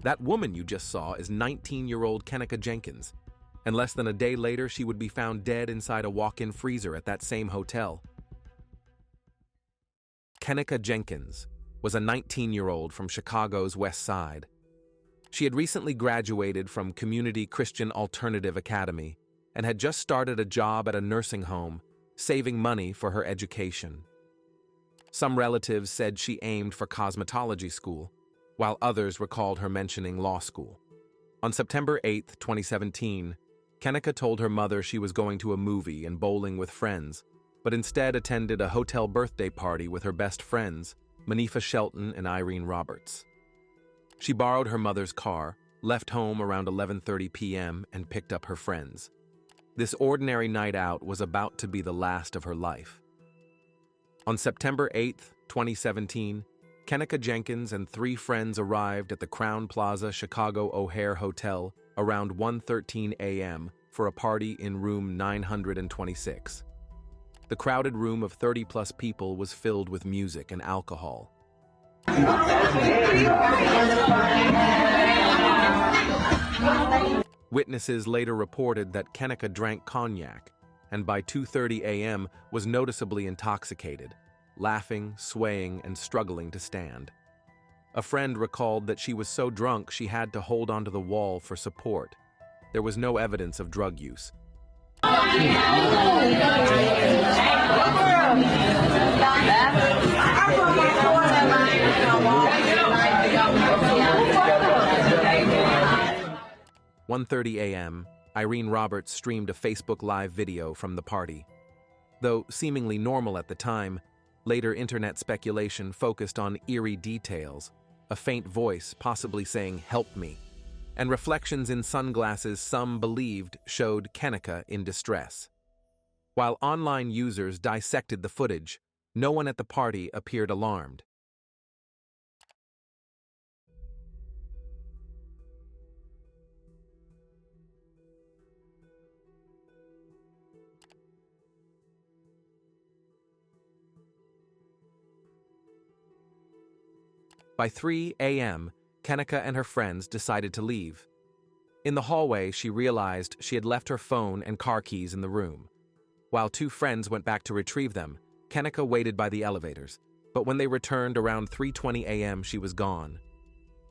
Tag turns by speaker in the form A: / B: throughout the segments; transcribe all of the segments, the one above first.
A: That woman you just saw is 19-year-old Kenneka Jenkins, and less than a day later she would be found dead inside a walk-in freezer at that same hotel. Kenneka Jenkins was a 19-year-old from Chicago's West Side. She had recently graduated from Community Christian Alternative Academy and had just started a job at a nursing home, saving money for her education. Some relatives said she aimed for cosmetology school, while others recalled her mentioning law school. On September 8, 2017, Kenneka told her mother she was going to a movie and bowling with friends, but instead attended a hotel birthday party with her best friends, Manifa Shelton and Irene Roberts. She borrowed her mother's car, left home around 11:30 p.m., and picked up her friends. This ordinary night out was about to be the last of her life. On September 8, 2017, Kenneka Jenkins and 3 friends arrived at the Crowne Plaza Chicago O'Hare Hotel around 1:13 a.m. for a party in room 926. The crowded room of 30-plus people was filled with music and alcohol. Witnesses later reported that Kenneka drank cognac and by 2:30 a.m. was noticeably intoxicated, laughing, swaying, and struggling to stand. A friend recalled that she was so drunk she had to hold onto the wall for support. There was no evidence of drug use. 1:30 a.m., Irene Roberts streamed a Facebook Live video from the party. Though seemingly normal at the time, later internet speculation focused on eerie details, a faint voice possibly saying, "Help me," and reflections in sunglasses some believed showed Kenneka in distress. While online users dissected the footage, no one at the party appeared alarmed. By 3 a.m., Kenneka and her friends decided to leave. In the hallway, she realized she had left her phone and car keys in the room. While 2 friends went back to retrieve them, Kenneka waited by the elevators, but when they returned around 3:20 a.m., she was gone.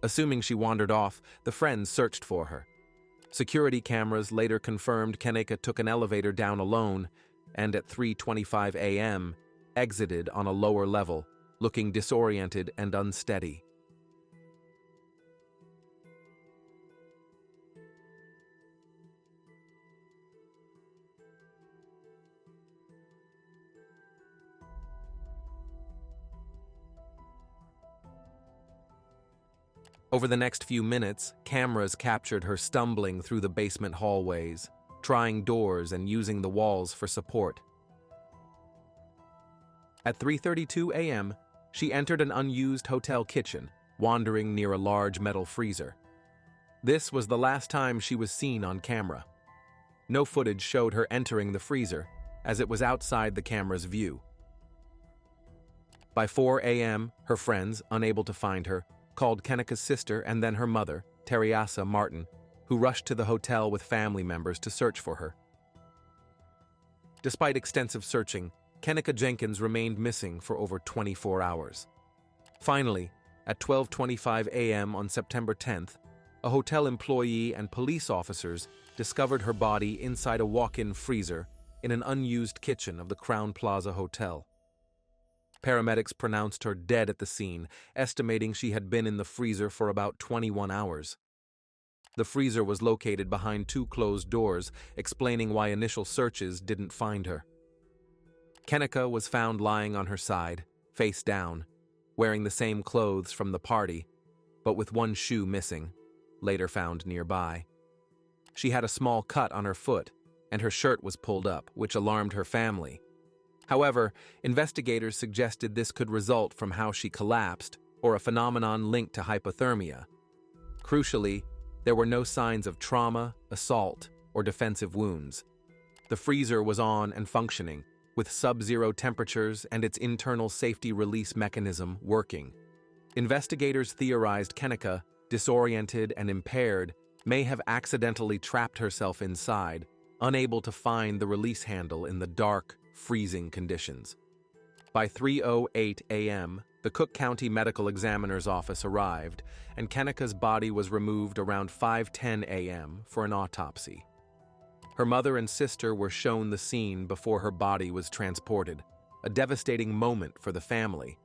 A: Assuming she wandered off, the friends searched for her. Security cameras later confirmed Kenneka took an elevator down alone and at 3:25 a.m. exited on a lower level, looking disoriented and unsteady. Over the next few minutes, cameras captured her stumbling through the basement hallways, trying doors and using the walls for support. At 3:32 a.m., she entered an unused hotel kitchen, wandering near a large metal freezer. This was the last time she was seen on camera. No footage showed her entering the freezer, as it was outside the camera's view. By 4 a.m., her friends, unable to find her, called Kenneka's sister and then her mother, Teresa Martin, who rushed to the hotel with family members to search for her. Despite extensive searching, Kenneka Jenkins remained missing for over 24 hours. Finally, at 12:25 a.m. on September 10th, a hotel employee and police officers discovered her body inside a walk-in freezer in an unused kitchen of the Crowne Plaza Hotel. Paramedics pronounced her dead at the scene, estimating she had been in the freezer for about 21 hours. The freezer was located behind 2 closed doors, explaining why initial searches didn't find her. Kenneka was found lying on her side, face down, wearing the same clothes from the party, but with 1 shoe missing, later found nearby. She had a small cut on her foot, and her shirt was pulled up, which alarmed her family. However, investigators suggested this could result from how she collapsed or a phenomenon linked to hypothermia. Crucially, there were no signs of trauma, assault, or defensive wounds. The freezer was on and functioning, with sub-zero temperatures and its internal safety release mechanism working. Investigators theorized Kenneka disoriented and impaired, may have accidentally trapped herself inside, unable to find the release handle in the dark, freezing conditions. By 3:08 a.m., the Cook County Medical Examiner's office arrived, and Kenneka's body was removed around 5:10 a.m. for an autopsy. Her mother and sister were shown the scene before her body was transported, a devastating moment for the family.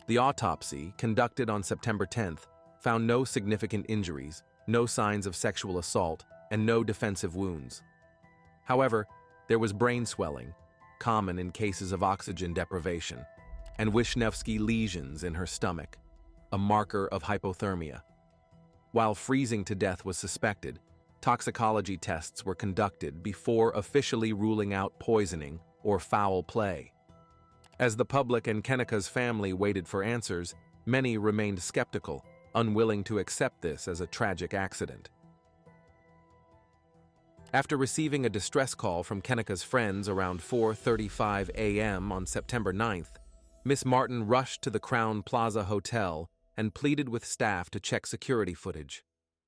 A: The autopsy, conducted on September 10th, found no significant injuries, no signs of sexual assault, and no defensive wounds. However, there was brain swelling, common in cases of oxygen deprivation, and Wisniewski lesions in her stomach, a marker of hypothermia. While freezing to death was suspected, toxicology tests were conducted before officially ruling out poisoning or foul play. As the public and Kenneka's family waited for answers, many remained skeptical, unwilling to accept this as a tragic accident. After receiving a distress call from Kenneka's friends around 4:35 a.m. on September 9th, Miss Martin rushed to the Crowne Plaza Hotel and pleaded with staff to check security footage.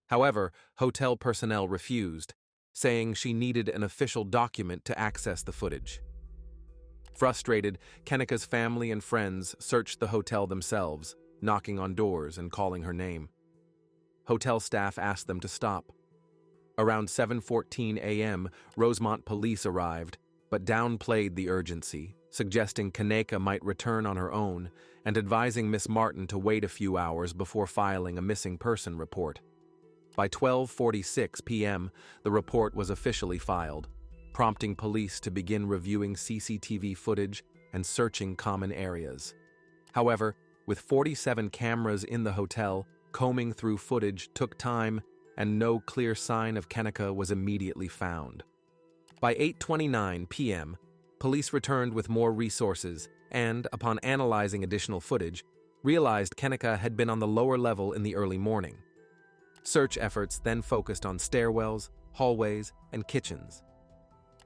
A: However, hotel personnel refused, saying she needed an official document to access the footage. Frustrated, Kenneka's family and friends searched the hotel themselves, knocking on doors and calling her name. Hotel staff asked them to stop. Around 7:14 a.m., Rosemont police arrived, but downplayed the urgency, suggesting Kenneka might return on her own and advising Miss Martin to wait a few hours before filing a missing person report. By 12:46 p.m., the report was officially filed, prompting police to begin reviewing CCTV footage and searching common areas. However, with 47 cameras in the hotel, combing through footage took time, and no clear sign of Kenneka was immediately found. By 8:29 p.m., police returned with more resources and, upon analyzing additional footage, realized Kenneka had been on the lower level in the early morning. Search efforts then focused on stairwells, hallways, and kitchens.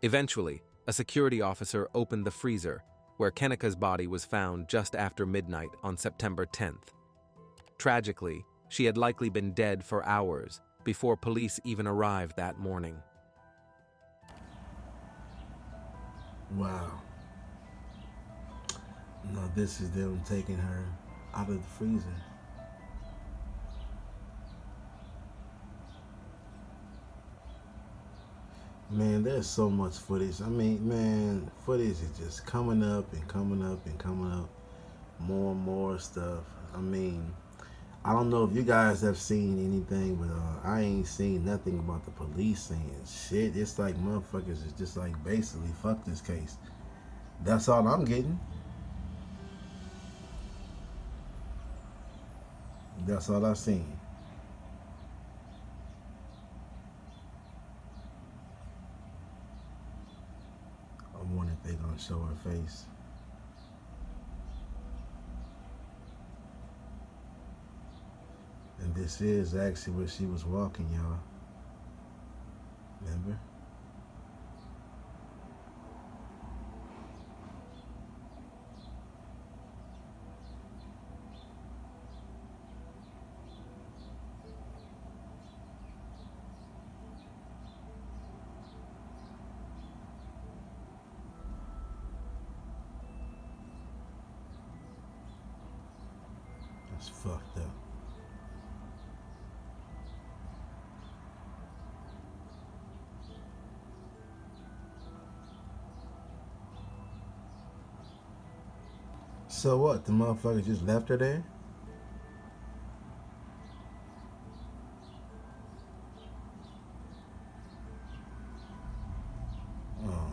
A: Eventually, a security officer opened the freezer, where Kenneka's body was found just after midnight on September 10th. Tragically, she had likely been dead for hours before police even arrived that morning.
B: Wow. No, this is them taking her out of the freezer. Man, there's so much footage. I mean, man, footage is just coming up and coming up and coming up. More and more stuff. I mean, I don't know if you guys have seen anything, but I ain't seen nothing about the police saying shit. It's like motherfuckers is just like basically fuck this case. That's all I'm getting. That's all I've seen. I wonder if they gonna show her face. And this is actually where she was walking, y'all. Remember? That's fucked up. So what? The motherfucker just left her there? Oh.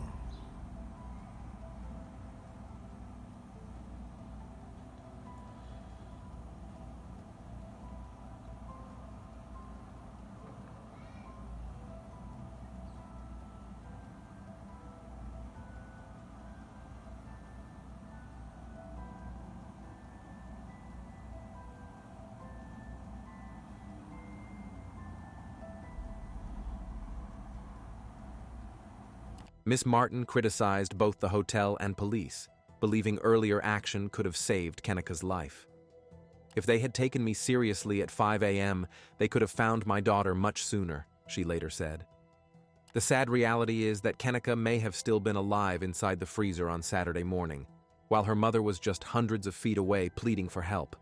A: Miss Martin criticized both the hotel and police, believing earlier action could have saved Kenneka's life. If they had taken me seriously at 5 a.m., they could have found my daughter much sooner, she later said. The sad reality is that Kenneka may have still been alive inside the freezer on Saturday morning, while her mother was just hundreds of feet away pleading for help.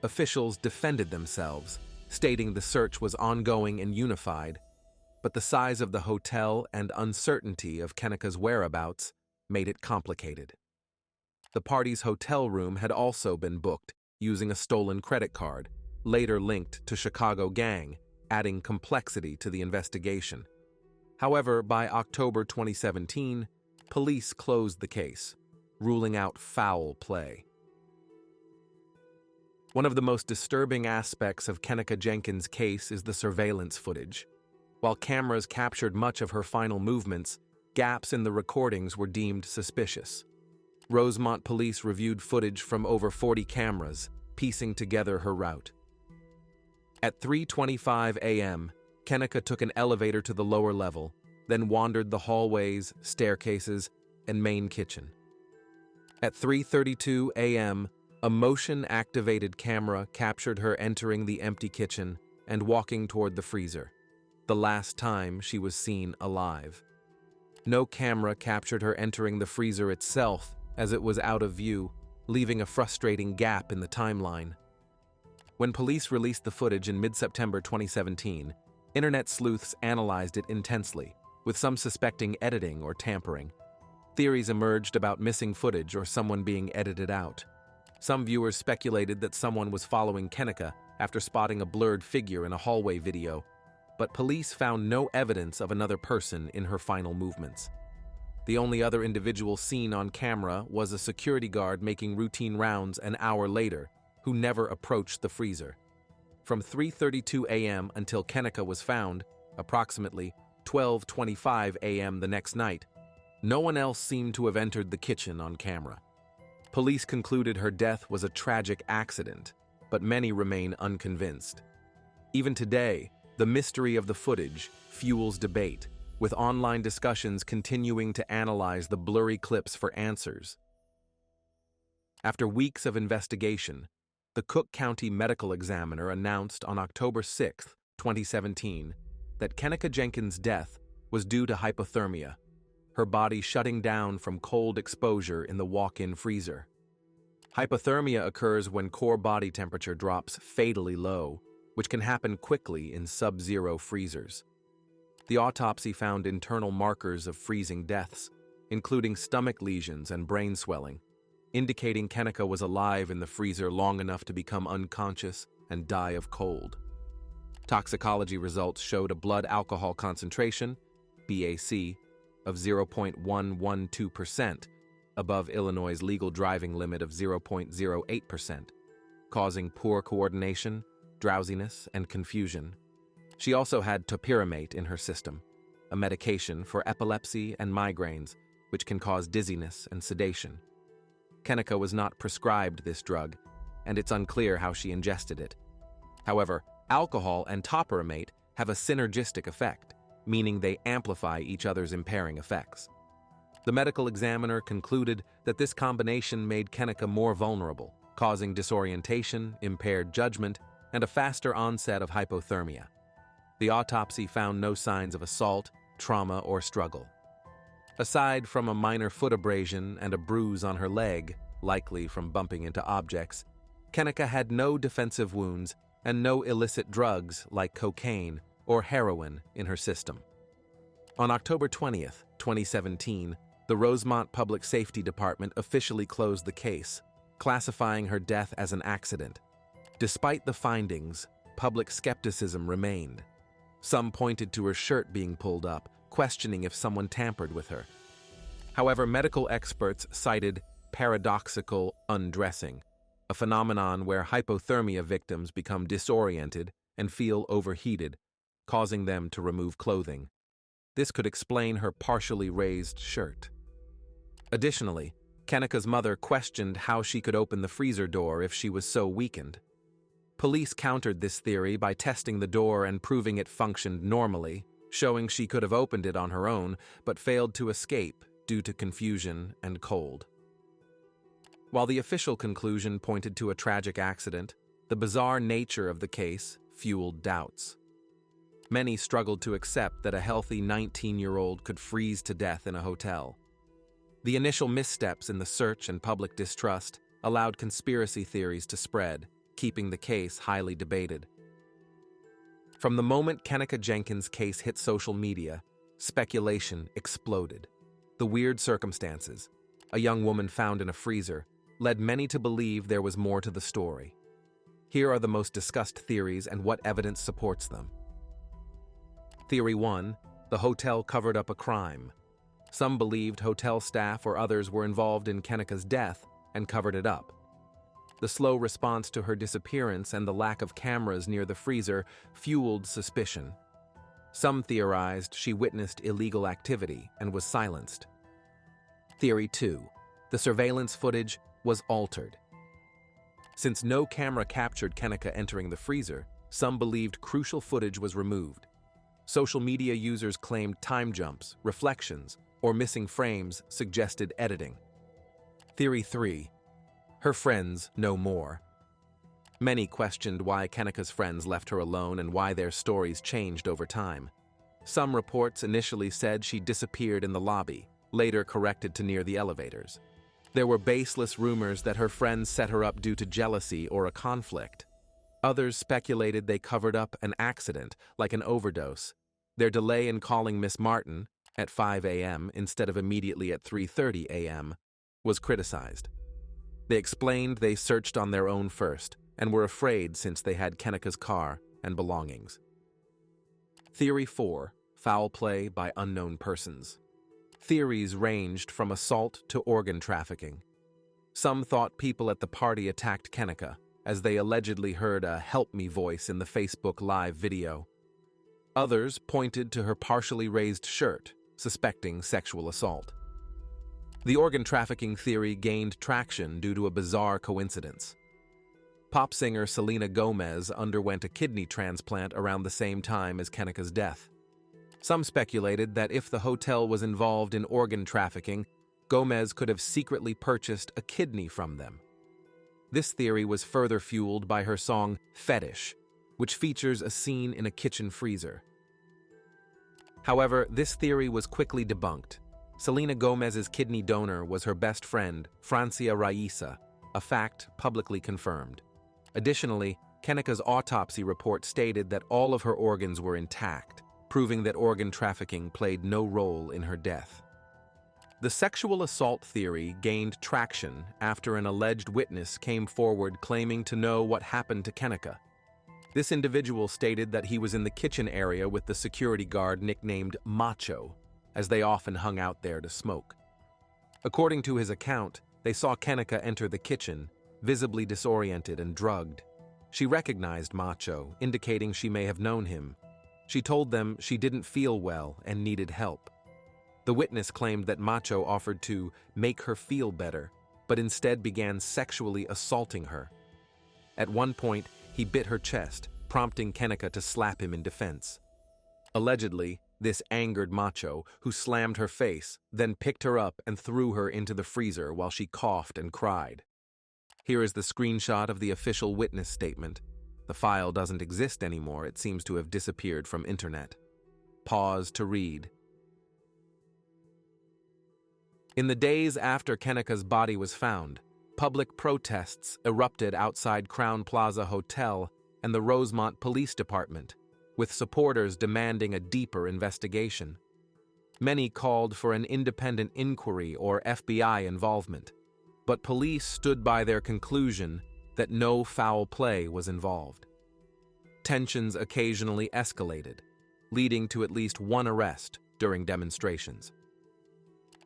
A: Officials defended themselves, stating the search was ongoing and unified, but the size of the hotel and uncertainty of Kenneka's whereabouts made it complicated. The party's hotel room had also been booked using a stolen credit card, later linked to Chicago gang, adding complexity to the investigation. However, by October 2017, police closed the case, ruling out foul play. One of the most disturbing aspects of Kenneka Jenkins' case is the surveillance footage. While cameras captured much of her final movements, gaps in the recordings were deemed suspicious. Rosemont police reviewed footage from over 40 cameras, piecing together her route. At 3:25 a.m., Kenneka took an elevator to the lower level, then wandered the hallways, staircases, and main kitchen. At 3:32 a.m., a motion-activated camera captured her entering the empty kitchen and walking toward the freezer, the last time she was seen alive. No camera captured her entering the freezer itself, as it was out of view, leaving a frustrating gap in the timeline. When police released the footage in mid-September 2017, internet sleuths analyzed it intensely, with some suspecting editing or tampering. Theories emerged about missing footage or someone being edited out. Some viewers speculated that someone was following Kenneka after spotting a blurred figure in a hallway video, but police found no evidence of another person in her final movements. The only other individual seen on camera was a security guard making routine rounds an hour later, who never approached the freezer. From 3:32 a.m. until Kenneka was found, approximately 12:25 a.m. the next night, no one else seemed to have entered the kitchen on camera. Police concluded her death was a tragic accident, but many remain unconvinced. Even today, the mystery of the footage fuels debate, with online discussions continuing to analyze the blurry clips for answers. After weeks of investigation, the Cook County Medical Examiner announced on October 6, 2017, that Kenneka Jenkins' death was due to hypothermia, her body shutting down from cold exposure in the walk-in freezer. Hypothermia occurs when core body temperature drops fatally low, which can happen quickly in sub-zero freezers. The autopsy found internal markers of freezing deaths, including stomach lesions and brain swelling, indicating Kenneka was alive in the freezer long enough to become unconscious and die of cold. Toxicology results showed a blood alcohol concentration, BAC, of 0.112%, above Illinois' legal driving limit of 0.08%, causing poor coordination, drowsiness, and confusion. She also had topiramate in her system, a medication for epilepsy and migraines, which can cause dizziness and sedation. Kenneka was not prescribed this drug, and it's unclear how she ingested it. However, alcohol and topiramate have a synergistic effect, meaning they amplify each other's impairing effects. The medical examiner concluded that this combination made Kenneka more vulnerable, causing disorientation, impaired judgment, and a faster onset of hypothermia. The autopsy found no signs of assault, trauma, or struggle. Aside from a minor foot abrasion and a bruise on her leg, likely from bumping into objects, Kenneka had no defensive wounds and no illicit drugs like cocaine or heroin in her system. On October 20th, 2017, the Rosemont Public Safety Department officially closed the case, classifying her death as an accident. Despite the findings, public skepticism remained. Some pointed to her shirt being pulled up, questioning if someone tampered with her. However, medical experts cited paradoxical undressing, a phenomenon where hypothermia victims become disoriented and feel overheated, causing them to remove clothing. This could explain her partially raised shirt. Additionally, Kenneka's mother questioned how she could open the freezer door if she was so weakened. Police countered this theory by testing the door and proving it functioned normally, showing she could have opened it on her own, but failed to escape due to confusion and cold. While the official conclusion pointed to a tragic accident, The bizarre nature of the case fueled doubts. Many struggled to accept that a healthy 19-year-old could freeze to death in a hotel. The initial missteps in the search and public distrust allowed conspiracy theories to spread, keeping the case highly debated. From the moment Kenneka Jenkins' case hit social media, speculation exploded. The weird circumstances, a young woman found in a freezer, led many to believe there was more to the story. Here are the most discussed theories and what evidence supports them. Theory 1. The hotel covered up a crime. Some believed hotel staff or others were involved in Kenneka's death and covered it up. The slow response to her disappearance and the lack of cameras near the freezer fueled suspicion. Some theorized she witnessed illegal activity and was silenced. Theory 2. The surveillance footage was altered. Since no camera captured Kenneka entering the freezer, some believed crucial footage was removed. Social media users claimed time jumps, reflections, or missing frames suggested editing. Theory 3. Her friends know more. Many questioned why Kenneka's friends left her alone and why their stories changed over time. Some reports initially said she disappeared in the lobby, later corrected to near the elevators. There were baseless rumors that her friends set her up due to jealousy or a conflict. Others speculated they covered up an accident, like an overdose. Their delay in calling Miss Martin, at 5 a.m. instead of immediately at 3:30 a.m., was criticized. They explained they searched on their own first and were afraid since they had Kenneka's car and belongings. Theory 4. Foul play by unknown persons. Theories ranged from assault to organ trafficking. Some thought people at the party attacked Kenneka, as they allegedly heard a "help me" voice in the Facebook Live video. Others pointed to her partially raised shirt, suspecting sexual assault. The organ trafficking theory gained traction due to a bizarre coincidence. Pop singer Selena Gomez underwent a kidney transplant around the same time as Kenneka's death. Some speculated that if the hotel was involved in organ trafficking, Gomez could have secretly purchased a kidney from them. This theory was further fueled by her song "Fetish," which features a scene in a kitchen freezer. However, this theory was quickly debunked. Selena Gomez's kidney donor was her best friend, Francia Raisa, a fact publicly confirmed. Additionally, Kenneka's autopsy report stated that all of her organs were intact, proving that organ trafficking played no role in her death. The sexual assault theory gained traction after an alleged witness came forward claiming to know what happened to Kenneka. This individual stated that he was in the kitchen area with the security guard nicknamed Macho, as they often hung out there to smoke. According to his account, they saw Kenneka enter the kitchen, visibly disoriented and drugged. She recognized Macho, indicating she may have known him. She told them she didn't feel well and needed help. The witness claimed that Macho offered to make her feel better, but instead began sexually assaulting her. At one point, he bit her chest, prompting Kenneka to slap him in defense. Allegedly, this angered Macho, who slammed her face, then picked her up and threw her into the freezer while she coughed and cried. Here is the screenshot of the official witness statement. The file doesn't exist anymore. It seems to have disappeared from internet. Pause to read. In the days after Kenneka's body was found, public protests erupted outside Crowne Plaza Hotel and the Rosemont Police Department, with supporters demanding a deeper investigation. Many called for an independent inquiry or FBI involvement, but police stood by their conclusion that no foul play was involved. Tensions occasionally escalated, leading to at least one arrest during demonstrations.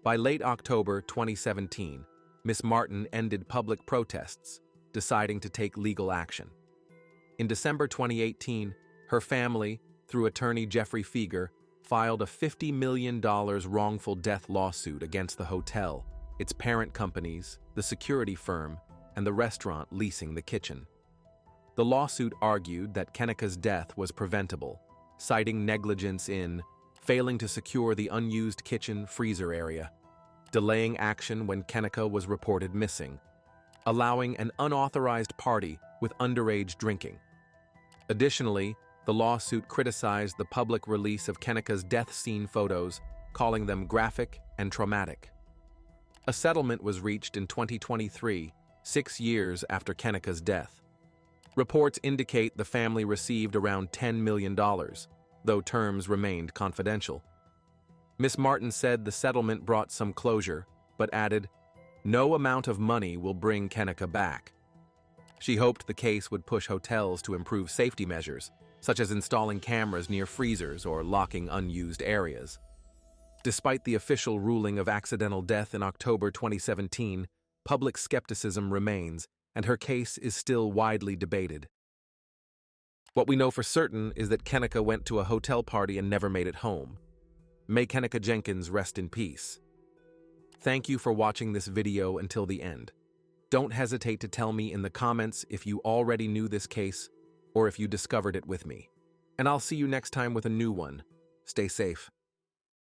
A: By late October 2017, Miss Martin ended public protests, deciding to take legal action. In December 2018, her family, through attorney Jeffrey Feger, filed a $50 million wrongful death lawsuit against the hotel, its parent companies, the security firm, and the restaurant leasing the kitchen. The lawsuit argued that Kenneka's death was preventable, citing negligence in failing to secure the unused kitchen freezer area, delaying action when Kenneka was reported missing, allowing an unauthorized party with underage drinking. Additionally, the lawsuit criticized the public release of Kenneka's death scene photos, calling them graphic and traumatic. A settlement was reached in 2023, 6 years after Kenneka's death. Reports indicate the family received around $10 million, though terms remained confidential. Ms. Martin said the settlement brought some closure, but added, "No amount of money will bring Kenneka back." She hoped the case would push hotels to improve safety measures, such as installing cameras near freezers or locking unused areas. Despite the official ruling of accidental death in October 2017, public skepticism remains, and her case is still widely debated. What we know for certain is that Kenneka went to a hotel party and never made it home. May Kenneka Jenkins rest in peace. Thank you for watching this video until the end. Don't hesitate to tell me in the comments if you already knew this case or if you discovered it with me. And I'll see you next time with a new one. Stay safe.